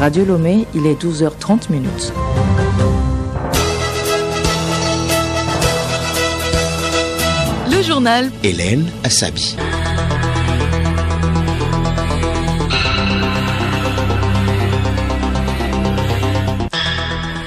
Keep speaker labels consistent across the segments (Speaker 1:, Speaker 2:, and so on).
Speaker 1: Radio Lomé, il est 12h30.
Speaker 2: Le journal
Speaker 3: Hélène Assabi.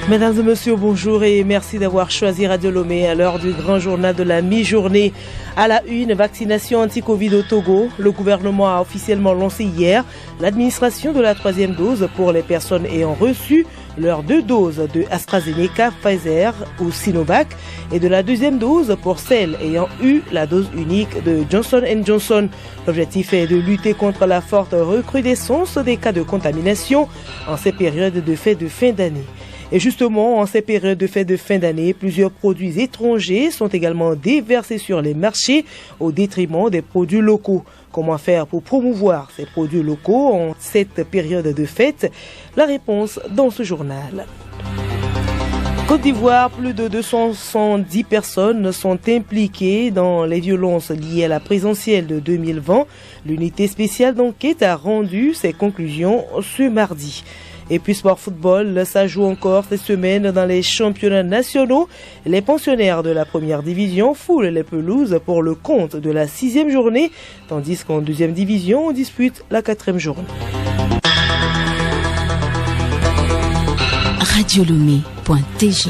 Speaker 4: Mesdames et messieurs, bonjour et merci d'avoir choisi Radio Lomé à l'heure du grand journal de la mi-journée. À la une, vaccination anti-Covid au Togo. Le gouvernement a officiellement lancé hier l'administration de la 3e dose pour les personnes ayant reçu leurs 2 doses de AstraZeneca, Pfizer ou Sinovac et de la 2e dose pour celles ayant eu la dose unique de Johnson & Johnson. L'objectif est de lutter contre la forte recrudescence des cas de contamination en ces périodes de fêtes de fin d'année. Et justement, en ces périodes de fêtes de fin d'année, plusieurs produits étrangers sont également déversés sur les marchés au détriment des produits locaux. Comment faire pour promouvoir ces produits locaux en cette période de fête? La réponse dans ce journal. Côte d'Ivoire, plus de 270 personnes sont impliquées dans les violences liées à la présidentielle de 2020. L'unité spéciale d'enquête a rendu ses conclusions ce mardi. Et puis sport football, ça joue encore cette semaine dans les championnats nationaux. Les pensionnaires de la première division foulent les pelouses pour le compte de la 6e journée, tandis qu'en 2e division, on dispute la 4e journée.
Speaker 2: radiolomé.tg.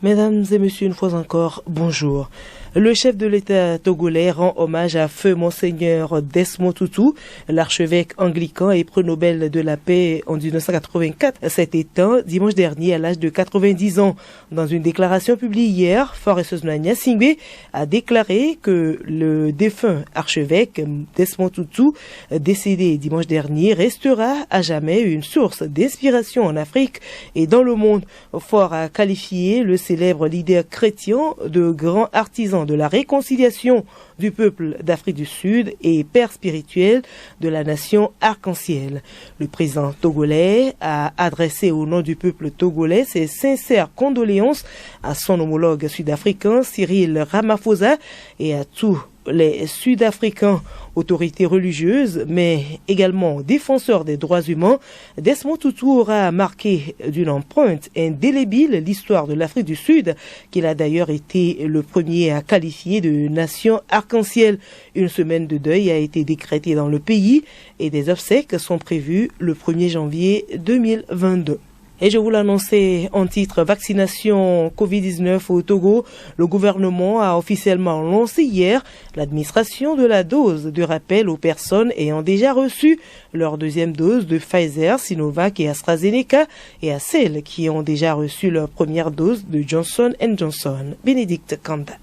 Speaker 4: Mesdames et messieurs, une fois encore, bonjour. Le chef de l'État togolais rend hommage à feu Monseigneur Desmond Tutu, l'archevêque anglican et prix Nobel de la paix en 1984, s'est éteint dimanche dernier à l'âge de 90 ans. Dans une déclaration publiée hier, Forest Osmania Singbe a déclaré que le défunt archevêque Desmond Tutu, décédé dimanche dernier, restera à jamais une source d'inspiration en Afrique et dans le monde. Fort a qualifié le célèbre leader chrétien de grand artisan de la réconciliation du peuple d'Afrique du Sud et père spirituel de la nation arc-en-ciel. Le président togolais a adressé au nom du peuple togolais ses sincères condoléances à son homologue sud-africain Cyril Ramaphosa et à tous les Sud-Africains, autorités religieuses, mais également défenseurs des droits humains. Desmond Tutu aura marqué d'une empreinte indélébile l'histoire de l'Afrique du Sud, qu'il a d'ailleurs été le premier à qualifier de nation arc-en-ciel. Une semaine de deuil a été décrétée dans le pays et des obsèques sont prévues le 1er janvier 2022. Et je vous l'annonçais en titre, vaccination Covid-19 au Togo. Le gouvernement a officiellement lancé hier l'administration de la dose de rappel aux personnes ayant déjà reçu leur 2e dose de Pfizer, Sinovac et AstraZeneca et à celles qui ont déjà reçu leur première dose de Johnson & Johnson. Bénédicte Kanda.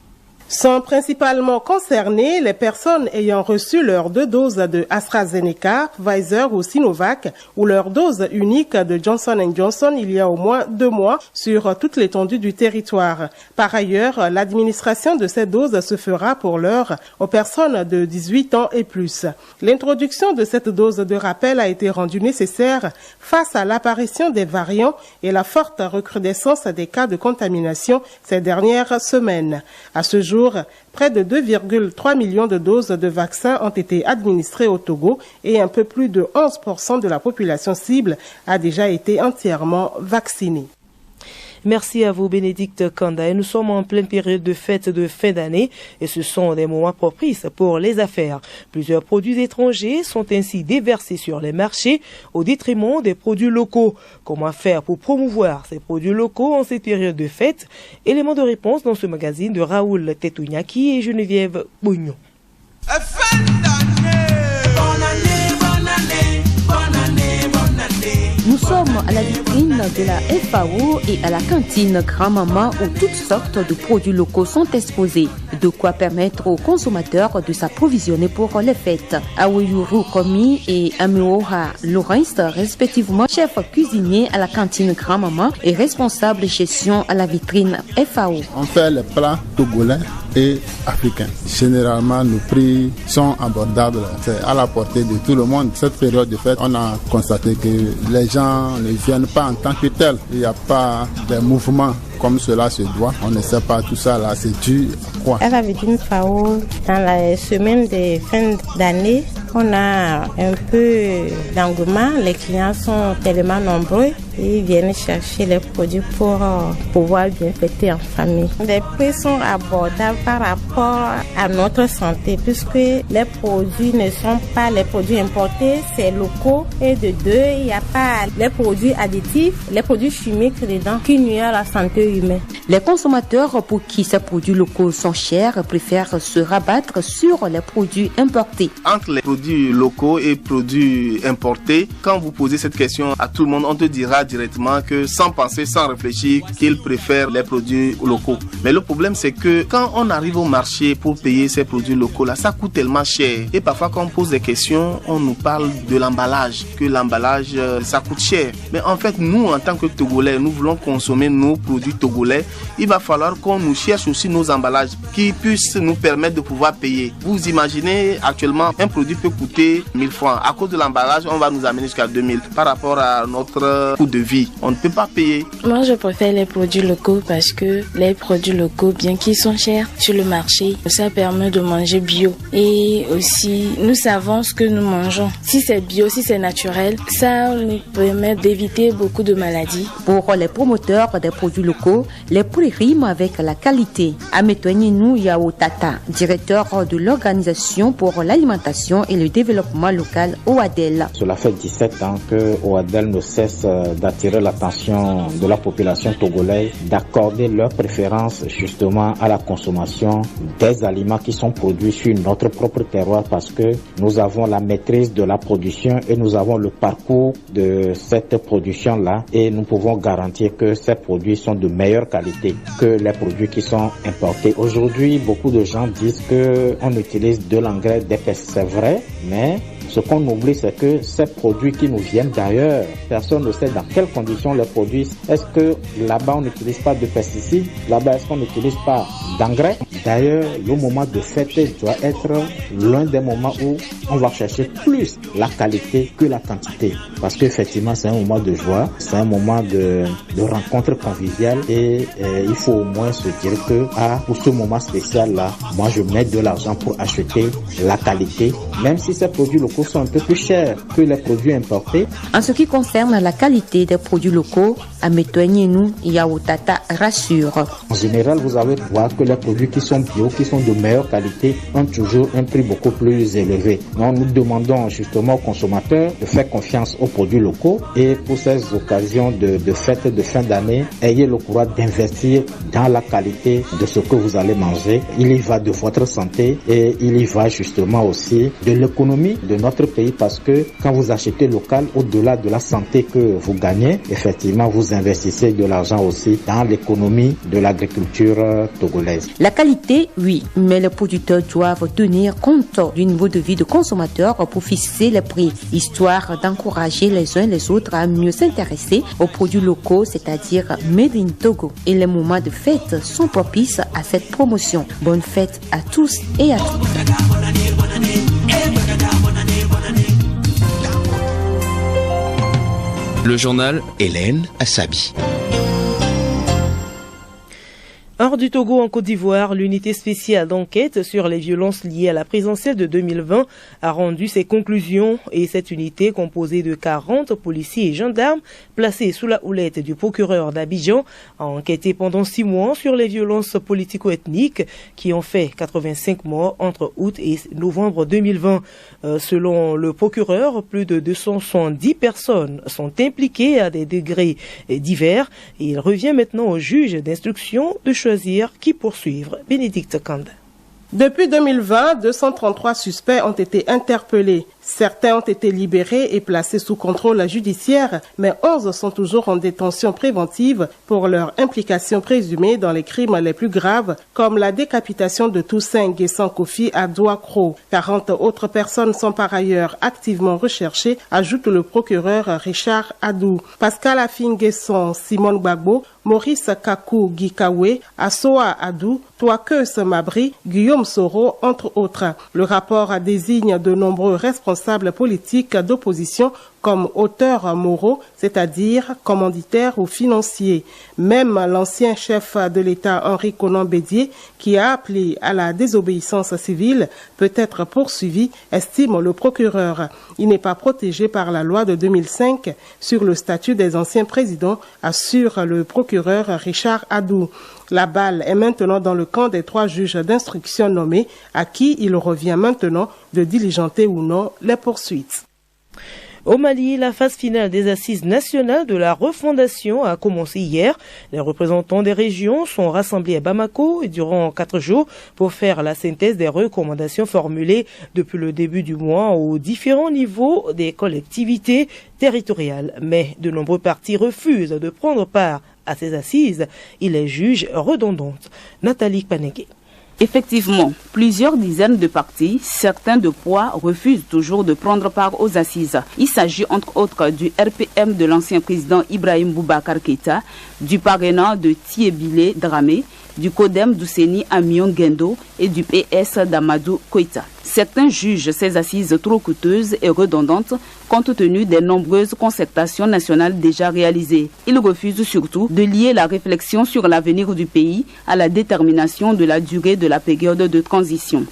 Speaker 5: Sont principalement concernées les personnes ayant reçu leurs 2 doses de AstraZeneca, Pfizer ou Sinovac ou leur dose unique de Johnson & Johnson il y a au moins 2 mois sur toute l'étendue du territoire. Par ailleurs, l'administration de ces doses se fera pour l'heure aux personnes de 18 ans et plus. L'introduction de cette dose de rappel a été rendue nécessaire face à l'apparition des variants et la forte recrudescence des cas de contamination ces dernières semaines. À ce jour, près de 2,3 millions de doses de vaccins ont été administrées au Togo et un peu plus de 11% de la population cible a déjà été entièrement vaccinée.
Speaker 4: Merci à vous, Bénédicte Kanda. Et nous sommes en pleine période de fête de fin d'année et ce sont des moments propices pour les affaires. Plusieurs produits étrangers sont ainsi déversés sur les marchés au détriment des produits locaux. Comment faire pour promouvoir ces produits locaux en cette période de fête? Élément de réponse dans ce magazine de Raoul Tetounyaki et Geneviève Bougnon.
Speaker 6: Nous sommes à la vitrine de la FAO et à la cantine Grand-Maman où toutes sortes de produits locaux sont exposés. De quoi permettre aux consommateurs de s'approvisionner pour les fêtes. Aoyuru Komi et Ameoha Lawrence, respectivement chef cuisinier à la cantine Grand-Maman et responsable de gestion à la vitrine FAO.
Speaker 7: On fait les plats togolais et africains. Généralement, nos prix sont abordables. C'est à la portée de tout le monde. Cette période de fête, on a constaté que les gens ne viennent pas en tant que tels. Il n'y a pas de mouvement comme cela se doit. On ne sait pas tout ça là, c'est dû à quoi?
Speaker 8: À la vitrine FAO, dans la semaine de fin d'année,
Speaker 3: qu'on a un peu d'engouement. Les clients sont tellement nombreux et ils viennent chercher les produits pour pouvoir bien fêter en famille. Les prix sont abordables par rapport à notre santé puisque les produits ne sont pas les produits importés, c'est locaux. Et de deux, il n'y a pas les produits additifs, les produits chimiques dedans qui nuisent à la santé humaine.
Speaker 6: Les consommateurs pour qui ces produits locaux sont chers préfèrent se rabattre sur les produits importés.
Speaker 8: Entre les produits locaux et produits importés, quand vous posez cette question à tout le monde, on te dira directement que sans penser, sans réfléchir, qu'ils préfèrent les produits locaux. Mais le problème, c'est que quand on arrive au marché pour payer ces produits locaux-là, ça coûte tellement cher. Et parfois, quand on pose des questions, on nous parle de l'emballage, que l'emballage, ça coûte cher. Mais en fait, nous, en tant que Togolais, nous voulons consommer nos produits togolais. Il va falloir qu'on nous cherche aussi nos emballages qui puissent nous permettre de pouvoir payer. Vous imaginez, actuellement, un produit peut coûter 1000 francs. À cause de l'emballage, on va nous amener jusqu'à 2000. Par rapport à notre coût de vie, on ne peut pas payer.
Speaker 9: Moi, je préfère les produits locaux parce que les produits locaux, bien qu'ils sont chers sur le marché, ça permet de manger bio. Et aussi, nous savons ce que nous mangeons. Si c'est bio, si c'est naturel, ça nous permet d'éviter beaucoup de maladies.
Speaker 6: Pour les promoteurs des produits locaux, les prix riment avec la qualité. Ametouaninou Yaotata, directeur de l'Organisation pour l'alimentation et le développement local OADEL.
Speaker 10: Cela fait 17 ans que OADEL ne cesse d'attirer l'attention de la population togolaise, d'accorder leur préférence justement à la consommation des aliments qui sont produits sur notre propre terroir parce que nous avons la maîtrise de la production et nous avons le parcours de cette production-là et nous pouvons garantir que ces produits sont de meilleure qualité que les produits qui sont importés. Aujourd'hui, beaucoup de gens disent qu'on utilise de l'engrais d'épaisse. C'est vrai, mais ce qu'on oublie, c'est que ces produits qui nous viennent d'ailleurs, personne ne sait dans quelles conditions les produisent. Est-ce que là-bas, on n'utilise pas de pesticides? Là-bas, est-ce qu'on n'utilise pas d'engrais? D'ailleurs, le moment de fête doit être l'un des moments où on va chercher plus la qualité que la quantité. Parce qu'effectivement, c'est un moment de joie, c'est un moment de rencontre conviviale et il faut au moins se dire que pour ce moment spécial-là, moi, je mets de l'argent pour acheter la qualité, même si ces produits locaux sont un peu plus chers que les produits importés.
Speaker 6: En ce qui concerne la qualité des produits locaux, Ametouaninou Yaotata rassure.
Speaker 10: En général, vous allez voir que les produits qui sont bio, qui sont de meilleure qualité, ont toujours un prix beaucoup plus élevé. Donc, nous demandons justement aux consommateurs de faire confiance aux produits locaux et pour ces occasions de fêtes de fin d'année, ayez le courage d'investir dans la qualité de ce que vous allez manger. Il y va de votre santé et il y va justement aussi de l'économie de notre pays parce que quand vous achetez local, au-delà de la santé que vous gagnez, effectivement, vous investissez de l'argent aussi dans l'économie de l'agriculture togolaise.
Speaker 6: La qualité, oui, mais les producteurs doivent tenir compte du niveau de vie de consommateurs pour fixer les prix, histoire d'encourager les uns les autres à mieux s'intéresser aux produits locaux, c'est-à-dire Made in Togo. Et les moments de fête sont propices à cette promotion. Bonne fête à tous et à toutes.
Speaker 11: Le journal Hélène Assabi.
Speaker 4: Hors du Togo, en Côte d'Ivoire, l'unité spéciale d'enquête sur les violences liées à la présidentielle de 2020 a rendu ses conclusions et cette unité, composée de 40 policiers et gendarmes placés sous la houlette du procureur d'Abidjan, a enquêté pendant 6 mois sur les violences politico-ethniques qui ont fait 85 morts entre août et novembre 2020. Selon le procureur, plus de 270 personnes sont impliquées à des degrés divers et il revient maintenant au juge d'instruction de choisir qui poursuivre. Bénédicte Kanda.
Speaker 5: Depuis 2020, 233 suspects ont été interpellés. Certains ont été libérés et placés sous contrôle judiciaire, mais 11 sont toujours en détention préventive pour leur implication présumée dans les crimes les plus graves, comme la décapitation de Toussaint Nguessan Kofi à Douakro. 40 autres personnes sont par ailleurs activement recherchées, ajoute le procureur Richard Adou. Pascal Afin Nguessan, Simone Gbagbo, Maurice Kakou Gikawe, Assoa Adou, Touakeus Mabri, Guillaume Soro, entre autres. Le rapport désigne de nombreux responsables politiques d'opposition comme auteurs moraux, c'est-à-dire commanditaires ou financiers. Même l'ancien chef de l'État Henri Konan Bédié, qui a appelé à la désobéissance civile, peut être poursuivi, estime le procureur. Il n'est pas protégé par la loi de 2005 sur le statut des anciens présidents, assure le procureur Richard Adou. La balle est maintenant dans le camp des 3 juges d'instruction nommés, à qui il revient maintenant de diligenter ou non les poursuites.
Speaker 4: Au Mali, la phase finale des assises nationales de la refondation a commencé hier. Les représentants des régions sont rassemblés à Bamako et durant 4 jours pour faire la synthèse des recommandations formulées depuis le début du mois aux différents niveaux des collectivités territoriales. Mais de nombreux partis refusent de prendre part à ces assises. Ils les jugent redondantes. Nathalie Panegué.
Speaker 12: Effectivement, plusieurs dizaines de partis, certains de poids, refusent toujours de prendre part aux assises. Il s'agit entre autres du RPM de l'ancien président Ibrahim Boubacar Keïta, du parrainant de Thiébile Dramé, du CODEM d'Ouseni Amion Gendo et du PS d'Amadou Koïta. Certains jugent ces assises trop coûteuses et redondantes compte tenu des nombreuses concertations nationales déjà réalisées. Ils refusent surtout de lier la réflexion sur l'avenir du pays à la détermination de la durée de la période de transition.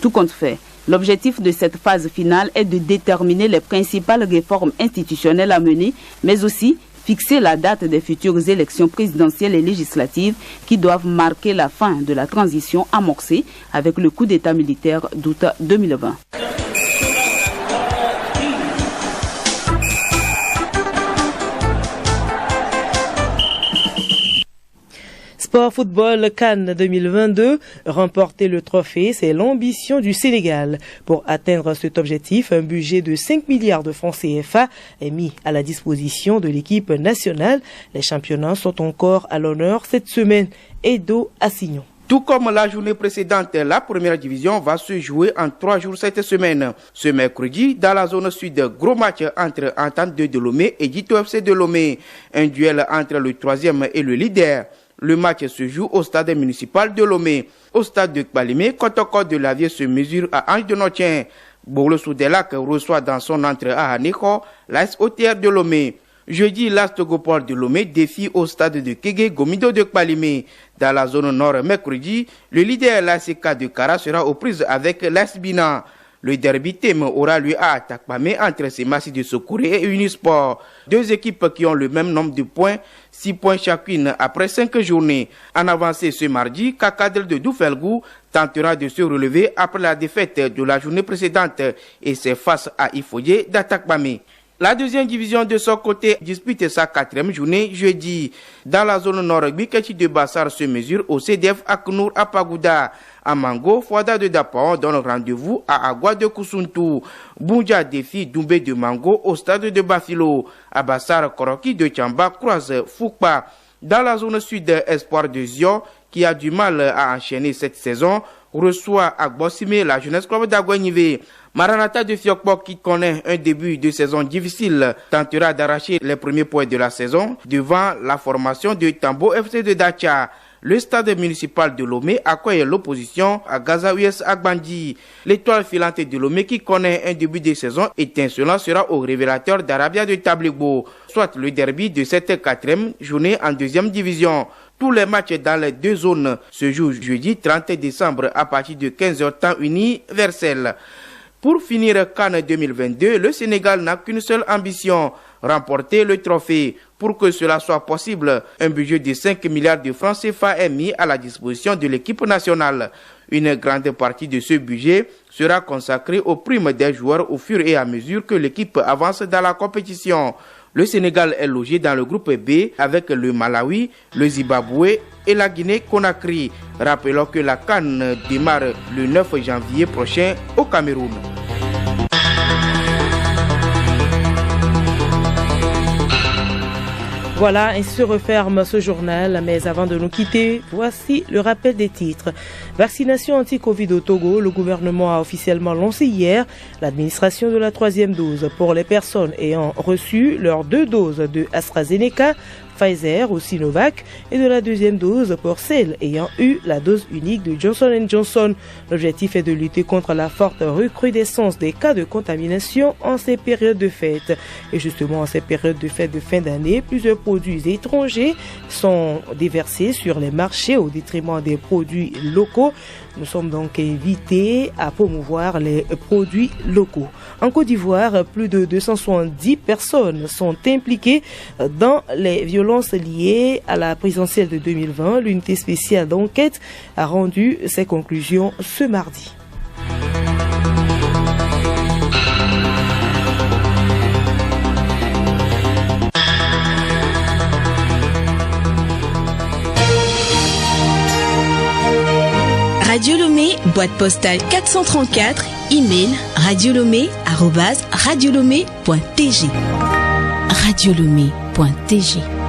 Speaker 12: Tout compte fait, l'objectif de cette phase finale est de déterminer les principales réformes institutionnelles à mener, mais aussi fixer la date des futures élections présidentielles et législatives qui doivent marquer la fin de la transition amorcée avec le coup d'État militaire d'août 2020.
Speaker 4: Sport football Cannes 2022, remporter le trophée, c'est l'ambition du Sénégal. Pour atteindre cet objectif, un budget de 5 milliards de francs CFA est mis à la disposition de l'équipe nationale. Les championnats sont encore à l'honneur cette semaine. Edo Assignon.
Speaker 13: Tout comme la journée précédente, la première division va se jouer en 3 jours cette semaine. Ce mercredi, dans la zone sud, gros match entre Entente de Lomé et Dito FC de Lomé. Un duel entre le 3e et le leader. Le match se joue au stade municipal de Lomé. Au stade de Kbalimé, Kotoko de Lavier se mesure à Ange de Notien. Bourle-Soudelac reçoit dans son entrée à Haneko l'AS OTR de Lomé. Jeudi, l'AS Togopol de Lomé défie au stade de Kégué Gomido de Kbalimé. Dans la zone nord, mercredi, le leader l'ASK de Kara sera aux prises avec l'AS Bina. Le derby thème aura lieu à Takpamé entre Semassi de Sokouré et Unisport. 2 équipes qui ont le même nombre de points, 6 points chacune après 5 journées. En avancée ce mardi, Kakadel de Doufelgou tentera de se relever après la défaite de la journée précédente et c'est face à Ifodje d'Atakpamé. La deuxième division de son côté dispute sa 4e journée jeudi. Dans la zone nord, Biketi de Bassar se mesure au CDF Aknour à Pagouda. À Mango, Fouada de Dapao donne rendez-vous à Agua de Koussountou. Boundja défie Doumbé de Mango au stade de Bafilo. À Bassar, Koroki de Tchamba croise Foukpa. Dans la zone sud, Espoir de Zio, qui a du mal à enchaîner cette saison, reçoit Agbosime la jeunesse club d'Aguanivé. Maranata de Fiokpo, qui connaît un début de saison difficile, tentera d'arracher les premiers points de la saison devant la formation de Tambo FC de Dacha. Le stade municipal de Lomé accueille l'opposition à Gaza US Agbandi. L'étoile filante de Lomé, qui connaît un début de saison étincelant, sera au révélateur d'Arabia de Tablego, soit le derby de cette 4e journée en 2e division. Tous les matchs dans les 2 zones se jouent jeudi 30 décembre à partir de 15h temps universel. Pour finir Cannes 2022, le Sénégal n'a qu'une seule ambition, remporter le trophée. Pour que cela soit possible, un budget de 5 milliards de francs CFA est mis à la disposition de l'équipe nationale. Une grande partie de ce budget sera consacrée aux primes des joueurs au fur et à mesure que l'équipe avance dans la compétition. Le Sénégal est logé dans le groupe B avec le Malawi, le Zimbabwe et la Guinée-Conakry. Rappelons que la CAN démarre le 9 janvier prochain au Cameroun.
Speaker 4: Voilà, ainsi se referme ce journal. Mais avant de nous quitter, voici le rappel des titres. Vaccination anti-Covid au Togo. Le gouvernement a officiellement lancé hier l'administration de la 3e dose pour les personnes ayant reçu leurs 2 doses de AstraZeneca Pfizer ou Sinovac et de la deuxième dose pour celles ayant eu la dose unique de Johnson & Johnson. L'objectif est de lutter contre la forte recrudescence des cas de contamination en ces périodes de fête. Et justement, en ces périodes de fête de fin d'année, plusieurs produits étrangers sont déversés sur les marchés au détriment des produits locaux. Nous sommes donc invités à promouvoir les produits locaux. En Côte d'Ivoire, plus de 270 personnes sont impliquées dans les violences liées à la présidentielle de 2020. L'unité spéciale d'enquête a rendu ses conclusions ce mardi.
Speaker 2: Radio Lomé, boîte postale 434, email radiolomé@radiolomé.tg. radiolomé.tg